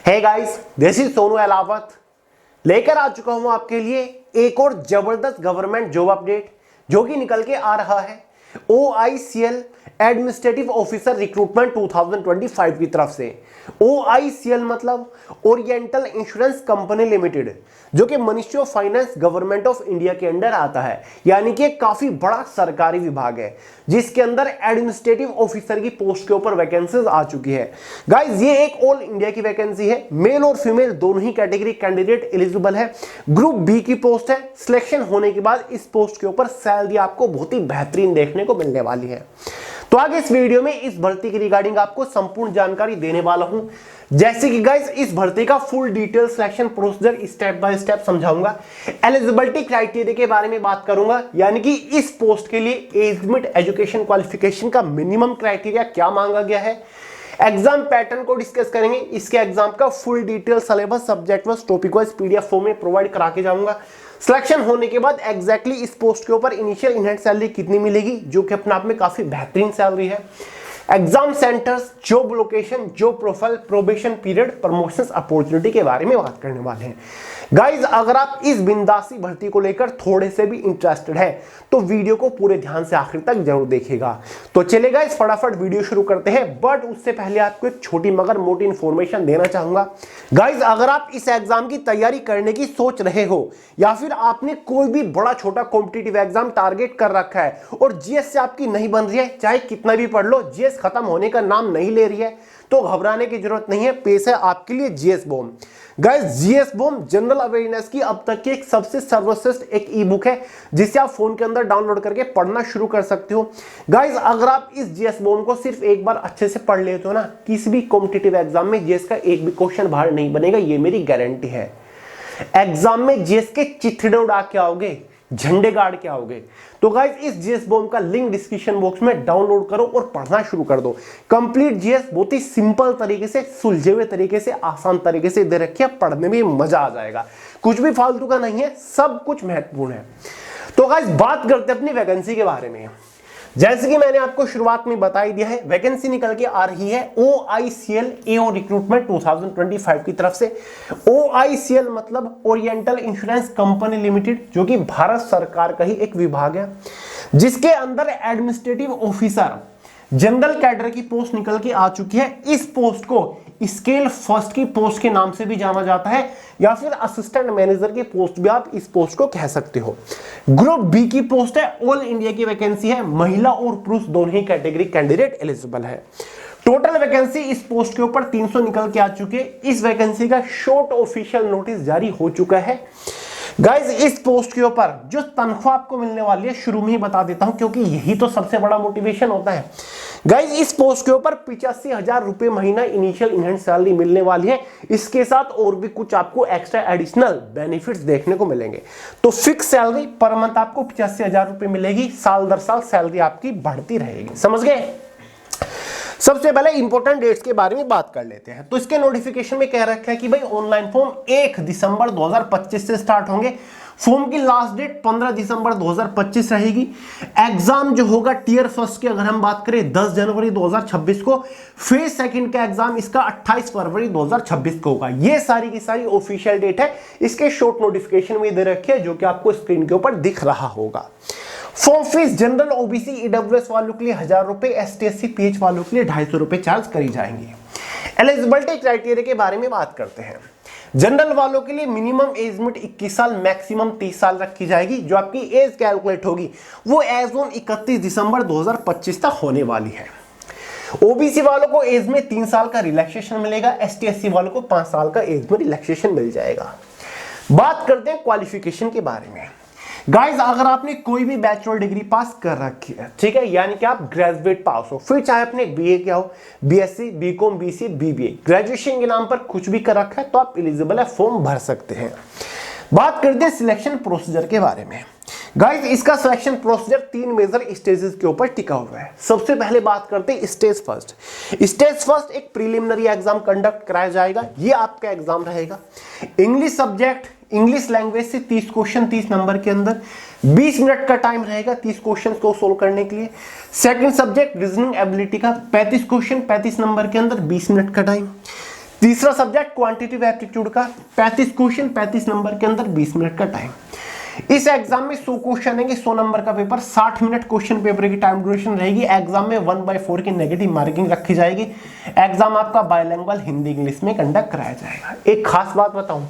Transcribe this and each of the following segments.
Hey guys, this is Sonu Alawat लेकर आ चुका हूं आपके लिए एक और जबरदस्त गवर्नमेंट जॉब अपडेट जो कि निकल के आ रहा है OICL एडमिनिस्ट्रेटिव ऑफिसर रिक्रूटमेंट 2025 की तरफ से। OICL मतलब ओरिएंटल इंश्योरेंस कंपनी लिमिटेड, जो कि ministry of finance government of India के अंडर आता है, यानी कि काफी बड़ा सरकारी विभाग है जिसके अंदर एडमिनिस्ट्रेटिव ऑफिसर की पोस्ट के ऊपर वैकेंसीज आ चुकी है। गाइस, ये एक ऑल इंडिया की वैकेंसी है, मेल और फीमेल दोनों ही कैटेगरी कैंडिडेट एलिजिबल है। ग्रुप बी की पोस्ट है। सिलेक्शन होने के बाद इस पोस्ट के ऊपर सैलरी आपको बहुत ही बेहतरीन देखने को मिलने वाली है। तो आगे इस वीडियो में इस भर्ती की रिगार्डिंग आपको संपूर्ण जानकारी देने वाला हूं, जैसे कि गाइस इस भर्ती का full detail selection procedure step by step समझाऊंगा। एलिजिबिलिटी क्राइटेरिया के बारे में बात करूंगा, यानी कि इस पोस्ट के लिए एज लिमिट, एजुकेशन क्वालिफिकेशन का मिनिमम क्राइटेरिया क्या मांगा गया है। एग्जाम पैटर्न को डिस्कस करेंगे, इसके एग्जाम का full detail syllabus, subject wise, topic wise PDF form में प्रोवाइड करा के जाऊंगा। सिलेक्शन होने के बाद एग्जैक्टली इस पोस्ट के ऊपर इनिशियल इन हैंड सैलरी कितनी मिलेगी, जो कि अपने आप में काफी बेहतरीन सैलरी है। Exam centres, job location, job profile, probation period, promotions opportunity के बारे में बात करने वाले हैं। गाइज, अगर आप इस बिंदासी भर्ती को लेकर थोड़े से भी इंटरेस्टेड है तो वीडियो को पूरे ध्यान से आखिर तक जरूर देखिएगा। तो चलिए गाइज, फटाफट वीडियो शुरू करते हैं, बट उससे पहले आपको एक छोटी मगर मोटी इंफॉर्मेशन देना चाहूंगा। गाइज, अगर आप इस एग्जाम की तैयारी करने की सोच रहे हो या फिर आपने कोई भी बड़ा छोटा कॉम्पिटिटिव एग्जाम टारगेट कर रखा है और GS से आपकी नहीं बन रही है, चाहे कितना भी पढ़ लो, GS खत्म होने का नाम नहीं ले रही है, तो घबराने की जरूरत नहीं है। पेश है आपके लिए GS bomb. Guys, GS bomb general awareness की अब तक की एक सबसे सर्वश्रेष्ठ एक ई बुक है, जिसे आप फोन के अंदर डाउनलोड करके पढ़ना शुरू कर सकते हो। गाइस, अगर आप इस GS बॉम्ब को सिर्फ एक बार अच्छे से पढ़ लेते हो ना, किसी भी कॉम्पिटिटिव एग्जाम में GS का एक भी क्वेश्चन बाहर नहीं बनेगा, ये मेरी गारंटी है। एग्जाम में GS के चिथड़े उड़ा के आओगे, झंडे गाड़ के आओगे। तो गाइस, इस GS बॉम्ब का लिंक डिस्क्रिप्शन बॉक्स में डाउनलोड करो और पढ़ना शुरू कर दो। कंप्लीट GS बहुत ही सिंपल तरीके से, सुलझे हुए तरीके से, आसान तरीके से दे रखी है, पढ़ने में मजा आ जाएगा। कुछ भी फालतू का नहीं है, सब कुछ महत्वपूर्ण है। तो गाइस, बात करते हैं अपनी वैकेंसी के बारे में। जैसे कि मैंने आपको शुरुआत में बता ही दिया है, वैकेंसी निकल के आ रही है OICL AO रिक्रूटमेंट 2025 की तरफ से। OICL मतलब ओरिएंटल इंश्योरेंस कंपनी लिमिटेड, जो कि भारत सरकार का ही एक विभाग है, जिसके अंदर एडमिनिस्ट्रेटिव ऑफिसर जनरल कैडर की पोस्ट निकल के आ चुकी है। इस पोस्ट को स्केल फर्स्ट की पोस्ट के नाम से भी जाना जाता है, या फिर असिस्टेंट मैनेजर की पोस्ट भी आप इस पोस्ट को कह सकते हो। ग्रुप बी की पोस्ट है, ऑल इंडिया की वैकेंसी है, महिला और पुरुष दोनों ही कैटेगरी कैंडिडेट एलिजिबल है। टोटल वैकेंसी इस पोस्ट के ऊपर 300 निकल के आ चुकी है। इस वैकेंसी का शॉर्ट ऑफिशियल नोटिस जारी हो चुका है। गाइज, इस पोस्ट के ऊपर जो तनख्वाह आपको मिलने वाली है, शुरू में ही बता देता हूं, क्योंकि यही तो सबसे बड़ा मोटिवेशन होता है। गाइज, इस पोस्ट के ऊपर 85,000 रुपए महीना इनिशियल इन हैंड सैलरी मिलने वाली है। इसके साथ और भी कुछ आपको एक्स्ट्रा एडिशनल बेनिफिट्स देखने को मिलेंगे। तो फिक्स सैलरी पर मंथ आपको 85,000 रुपए मिलेगी, साल दर साल सैलरी आपकी बढ़ती रहेगी। समझ गए? सबसे पहले इंपॉर्टेंट डेट्स के बारे में बात कर लेते हैं। तो इसके नोटिफिकेशन में कह रखा है कि भाई ऑनलाइन फॉर्म 1 दिसंबर 2025 से स्टार्ट होंगे। फॉर्म की लास्ट डेट 15 दिसंबर 2025 रहेगी। एग्जाम जो होगा टियर फर्स्ट की अगर हम बात करें 10 जनवरी 2026 को, फेज सेकंड का एग्जाम इसका 28 फरवरी 2026 को होगा। ये सारी की सारी ऑफिशियल डेट है। इसके शॉर्ट नोटिफिकेशन में दे रखे हैं, जो कि आपको स्क्रीन के ऊपर दिख रहा होगा। Form fees general OBC EWS वालों के लिए 1000 रुपए, ST SC PH वालों के लिए 250 रुपए चार्ज करी जाएंगी। एलिजिबिलिटी क्राइटेरिया के बारे में बात करते हैं। जनरल वालों के लिए मिनिमम एज लिमिट 21 साल, मैक्सिमम 30 साल रखी जाएगी। जो आपकी एज कैलकुलेट होगी वो एज ऑन 31 दिसंबर 2025 तक होने वाली है। OBC वालों को एज में 3 साल का रिलैक्सेशन मिलेगा, ST SC वालों को 5 साल का एज में रिलैक्सेशन मिल जाएगा। बात करते हैं क्वालिफिकेशन के बारे में। गाइज, अगर आपने कोई भी बैचलर डिग्री पास कर रखी है, ठीक है, यानी कि आप ग्रेजुएट पास हो, फिर चाहे आपने BA किया हो, BSc, BCom, BCA, BBA, graduation के नाम पर कुछ भी कर रखा है, तो आप एलिजिबल है, फॉर्म भर सकते हैं। बात करते हैं सिलेक्शन प्रोसीजर के बारे में। गाइज, इसका सिलेक्शन प्रोसीजर 3 मेजर स्टेजेस के ऊपर टिका हुआ है। सबसे पहले बात करते हैं स्टेज फर्स्ट। स्टेज फर्स्ट एक प्रीलिमिनरी एग्जाम कंडक्ट कराया जाएगा। ये आपका एग्जाम रहेगा इंग्लिश सब्जेक्ट, इंग्लिश लैंग्वेज से 30 क्वेश्चन 30 नंबर के अंदर, 20 मिनट का टाइम रहेगा 30 क्वेश्चन को सोल्व करने के लिए। सेकंड सब्जेक्ट रीजनिंग एबिलिटी का 35 क्वेश्चन 35 नंबर के अंदर, 20 मिनट का टाइम। तीसरा सब्जेक्ट क्वांटिटेटिव एप्टीट्यूड का 35 क्वेश्चन 35 नंबर के अंदर 20 मिनट का टाइम। इस एग्जाम में 100 क्वेश्चन है, 100 नंबर का पेपर, 60 मिनट क्वेश्चन पेपर की टाइम ड्यूरेशन रहेगी। एग्जाम में 1/4 की नेगेटिव मार्किंग रखी जाएगी। एग्जाम आपका बायलैंग्वेज हिंदी इंग्लिश में कंडक्ट कराया जाएगा। एक खास बात बताऊं,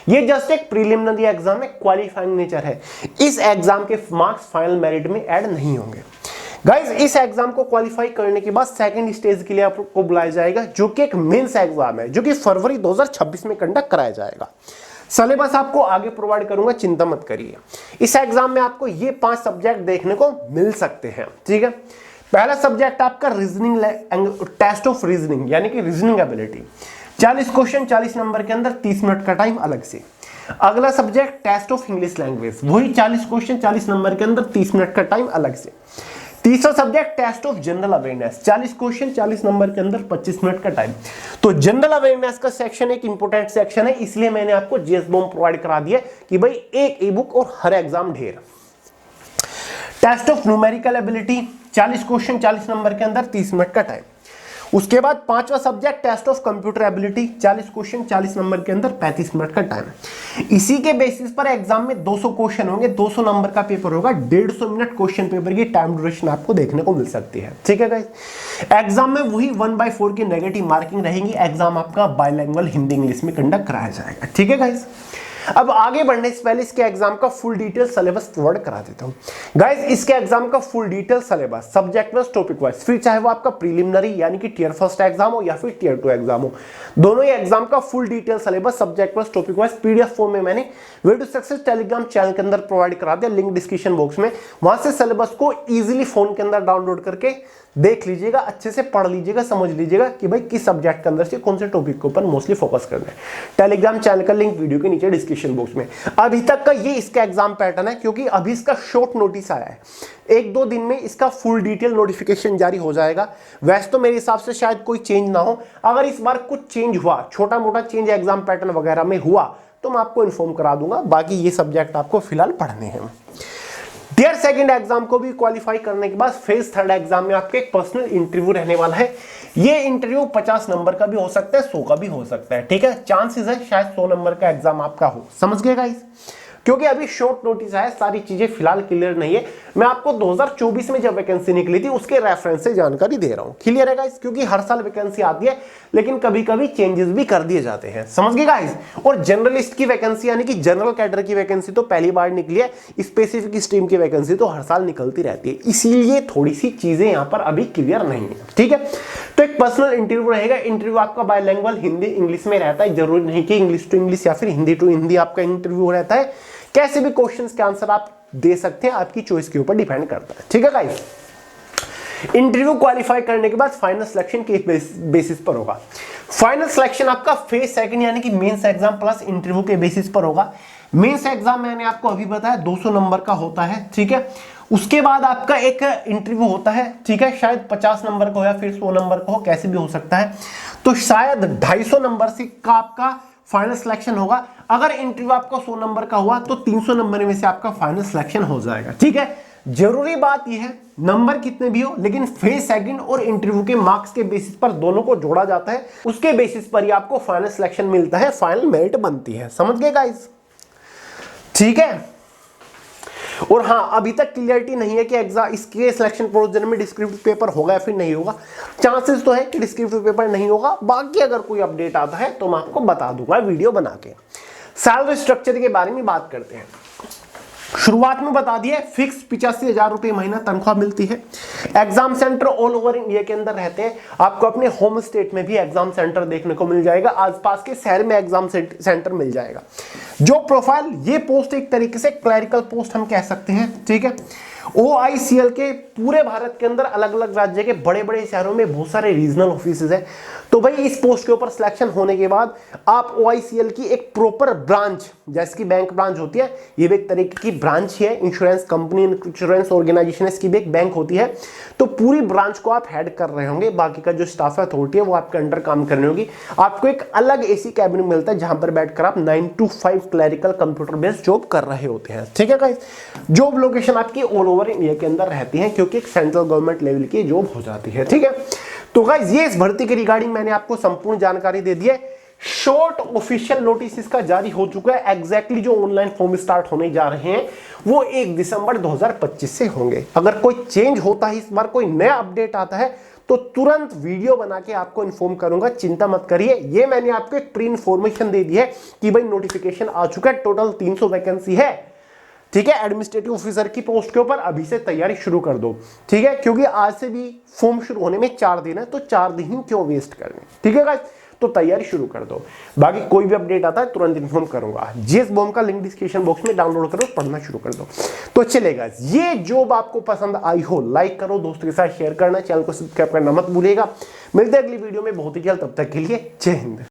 ये जस्ट एक प्रीलिमिनरी एग्जाम है, क्वालिफाइंग नेचर है। इस एग्जाम के मार्क्स फाइनल मेरिट में ऐड नहीं होंगे। गाइज इस एग्जाम को क्वालिफाई करने के बाद सेकंड स्टेज के लिए आपको बुलाया जाएगा, जो कि एक मेंस एग्जाम है, जो कि फरवरी 2026 में कंडक्ट कराया जाएगा। सिलेबस आपको आगे प्रोवाइड करूंगा, चिंता मत करिए। इस एग्जाम में आपको ये 5 सब्जेक्ट देखने को मिल सकते हैं, ठीक है। पहला सब्जेक्ट आपका रीजनिंग, टेस्ट ऑफ रीजनिंग यानी कि रीजनिंग एबिलिटी, 40 क्वेश्चन 40 नंबर के अंदर 30 मिनट का टाइम अलग से। अगला subject test of English language, वही 40 क्वेश्चन 40 नंबर के अंदर 30 मिनट का टाइम अलग से। तीसरा subject test of general awareness, 40 question 40 number के अंदर 25 मिनट का टाइम। तो जनरल अवेयरनेस का सेक्शन एक इंपॉर्टेंट सेक्शन है, इसलिए मैंने आपको जीएस बॉम्ब प्रोवाइड करा दिया कि भाई एक ई बुक और हर एग्जाम ढेर। Test of numerical ability, 40 question 40 number के अंदर 30 मिनट का टाइम। उसके बाद पांचवा subject test of computer ability, 40 question 40 number के अंदर 35 मिनट का टाइम। इसी के बेसिस पर एग्जाम में 200 क्वेश्चन होंगे, 200 नंबर का पेपर होगा, 150 मिनट क्वेश्चन पेपर की टाइम ड्यूरेशन आपको देखने को मिल सकती है, ठीक है गाइस। एग्जाम में वही 1/4 की नेगेटिव मार्किंग रहेंगी। एग्जाम आपका बायलैंग्वेज हिंदी इंग्लिश में कंडक्ट कराया जाएगा, ठीक है गाइस। अब आगे बढ़ने से पहले इसके एग्जाम का फुल डिटेल सिलेबस प्रोवाइड करा देता हूं गाइस। इसके एग्जाम का full detail syllabus subject wise topic wise, फिर चाहे वो आपका प्रीलिमिनरी यानी कि टियर फर्स्ट एग्जाम हो या फिर टियर 2 एग्जाम हो, दोनों ही एग्जाम का full detail syllabus subject wise topic wise PDF form में मैंने way to success Telegram channel के अंदर प्रोवाइड करा दिया, लिंक डिस्क्रिप्शन बॉक्स में। वहां से सिलेबस को इजीली फोन के अंदर डाउनलोड करके देख लीजिएगा, अच्छे से पढ़ लीजिएगा, समझ लीजिएगा कि भाई किस सब्जेक्ट के अंदर से कौन से टॉपिक के ऊपर मोस्टली फोकस करना है। टेलीग्राम चैनल का लिंक वीडियो के नीचे डिस्क्रिप्शन बॉक्स में। अभी तक का ये इसका एग्जाम पैटर्न है, क्योंकि अभी इसका शॉर्ट नोटिस आया है, 1-2 दिन में इसका फुल डिटेल नोटिफिकेशन जारी हो जाएगा। वैसे तो मेरे हिसाब से शायद कोई चेंज ना हो, अगर इस बार कुछ चेंज हुआ, छोटा मोटा चेंज एग्जाम पैटर्न वगैरह में हुआ तो मैं आपको इन्फॉर्म करा दूंगा। बाकी ये सब्जेक्ट आपको फिलहाल पढ़ने हैं। टियर सेकंड एग्जाम को भी क्वालिफाई करने के बाद फेज थर्ड एग्जाम में आपके एक पर्सनल इंटरव्यू रहने वाला है। ये इंटरव्यू 50 नंबर का भी हो सकता है, 100 का भी हो सकता है, ठीक है। चांसेस है शायद 100 नंबर का एग्जाम आपका हो, समझ गए गाइस। क्योंकि अभी शॉर्ट नोटिस है, सारी चीजें फिलहाल क्लियर नहीं है। मैं आपको 2024 में जब वैकेंसी निकली थी उसके रेफरेंस से जानकारी दे रहा हूं, क्लियर है गाइस। क्योंकि हर साल वैकेंसी आती है, लेकिन कभी कभी चेंजेस भी कर दिए जाते हैं, समझ गए गाइस। और जर्नलिस्ट की वैकेंसी यानी कि जनरल कैडर की वैकेंसी तो पहली बार निकली है, स्पेसिफिक स्ट्रीम की वैकेंसी तो हर साल निकलती रहती है, इसीलिए थोड़ी सी चीजें यहां पर अभी क्लियर नहीं है, ठीक है। तो एक पर्सनल इंटरव्यू रहेगा। इंटरव्यू आपका बायलैंग्वेज हिंदी इंग्लिश में रहता है, जरूरी नहीं कि इंग्लिश टू इंग्लिश या फिर हिंदी टू हिंदी आपका इंटरव्यू रहता है। कैसे भी क्वेश्चंस के आंसर आप दे सकते हैं, आपकी चॉइस के ऊपर डिपेंड करता है, ठीक है गाइस। इंटरव्यू क्वालिफाई करने के बाद फाइनल सिलेक्शन के बेसिस पर होगा। फाइनल सिलेक्शन आपका फेज सेकंड यानी कि मेंस एग्जाम प्लस इंटरव्यू के बेसिस पर होगा। मेंस एग्जाम मैंने आपको अभी बताया 200 नंबर का होता है, ठीक है। उसके बाद आपका एक इंटरव्यू होता है, ठीक है, शायद 50 नंबर का हो या फिर 100 नंबर का हो, कैसे भी हो सकता है। तो शायद 250 नंबर से का आपका फाइनल सिलेक्शन होगा। अगर इंटरव्यू आपका 100 नंबर का हुआ तो 300 नंबर में से आपका फाइनल सिलेक्शन हो जाएगा, ठीक है। जरूरी बात यह है नंबर कितने भी हो, लेकिन फेज सेकंड और इंटरव्यू के मार्क्स के बेसिस पर दोनों को जोड़ा जाता है, उसके बेसिस पर ही आपको फाइनल सिलेक्शन मिलता है, फाइनल मेरिट बनती है, समझ गए गाइस, ठीक है। और हाँ, अभी तक क्लियरिटी नहीं है कि एग्जाम इसके सिलेक्शन प्रोसीजर में डिस्क्रिप्टिव पेपर होगा या फिर नहीं होगा। चांसेस तो है कि डिस्क्रिप्टिव पेपर नहीं होगा, बाकी अगर कोई अपडेट आता है तो मैं आपको बता दूंगा वीडियो बना के। सैलरी स्ट्रक्चर के बारे में बात करते हैं। शुरुआत में बता दिया, फिक्स 85,000 रुपए महीना तनख्वाह मिलती है। Exam centre all over India के अंदर रहते हैं। आपको अपने होम स्टेट में भी एग्जाम सेंटर देखने को मिल जाएगा, आसपास के शहर में एग्जाम सेंटर मिल जाएगा। जो प्रोफाइल, ये पोस्ट एक तरीके से क्लरिकल पोस्ट हम कह सकते हैं, ठीक है। OICL के पूरे भारत के अंदर अलग अलग राज्य के बड़े बड़े शहरों में बहुत सारे रीजनल ऑफिसेज हैं। तो भाई इस पोस्ट के ऊपर सिलेक्शन होने के बाद आप OICL की एक प्रॉपर ब्रांच, जैसे कि बैंक ब्रांच होती है, ये भी एक तरीके की ब्रांच है। इंश्योरेंस कंपनी, इंश्योरेंस ऑर्गेनाइजेशन, इसकी भी एक बैंक होती है। तो पूरी ब्रांच को आप हेड कर रहे होंगे, बाकी का जो स्टाफ अथॉरिटी है वो आपके अंडर काम करनी होगी। आपको एक अलग AC कैबिन मिलता है, जहां पर बैठकर आप 9 to 5 clerical computer based job कर रहे होते हैं, ठीक है गाइस। जॉब लोकेशन आपकी ऑल ओवर इंडिया के अंदर रहती है, क्योंकि एक सेंट्रल गवर्नमेंट लेवल की जॉब हो जाती है, ठीक है। तो गाइस ये इस भर्ती के रिगार्डिंग मैंने आपको संपूर्ण जानकारी दे दी है। शॉर्ट ऑफिशियल नोटिस इसका जारी हो चुका है। एग्जैक्टली जो ऑनलाइन फॉर्म स्टार्ट होने जा रहे हैं वो 1 दिसंबर 2025 से होंगे। अगर कोई चेंज होता है, इस बार कोई नया अपडेट आता है, तो तुरंत वीडियो बना के आपको इन्फॉर्म करूंगा, चिंता मत करिए। ये मैंने आपको एक प्री इन्फॉर्मेशन दे दी है कि भाई नोटिफिकेशन आ चुका है, टोटल 300 वैकेंसी है, ठीक है, एडमिनिस्ट्रेटिव ऑफिसर की पोस्ट के ऊपर। अभी से तैयारी शुरू कर दो, ठीक है, क्योंकि आज से भी फॉर्म शुरू होने में 4 दिन है, तो 4 दिन ही क्यों वेस्ट करने, ठीक है गाइस, तो तैयारी शुरू कर दो। बाकी कोई भी अपडेट आता है तुरंत इन्फॉर्म करूंगा। जीएस बॉम्ब का लिंक डिस्क्रिप्शन बॉक्स में डाउनलोड करो, पढ़ना शुरू कर दो। तो चलेगा, ये जॉब आपको पसंद आई हो लाइक करो, दोस्तों के साथ शेयर करना, चैनल को सब्सक्राइब करना मत भूलिएगा। मिलते हैं अगली वीडियो में बहुत ही जल्द, तब तक के लिए जय हिंद।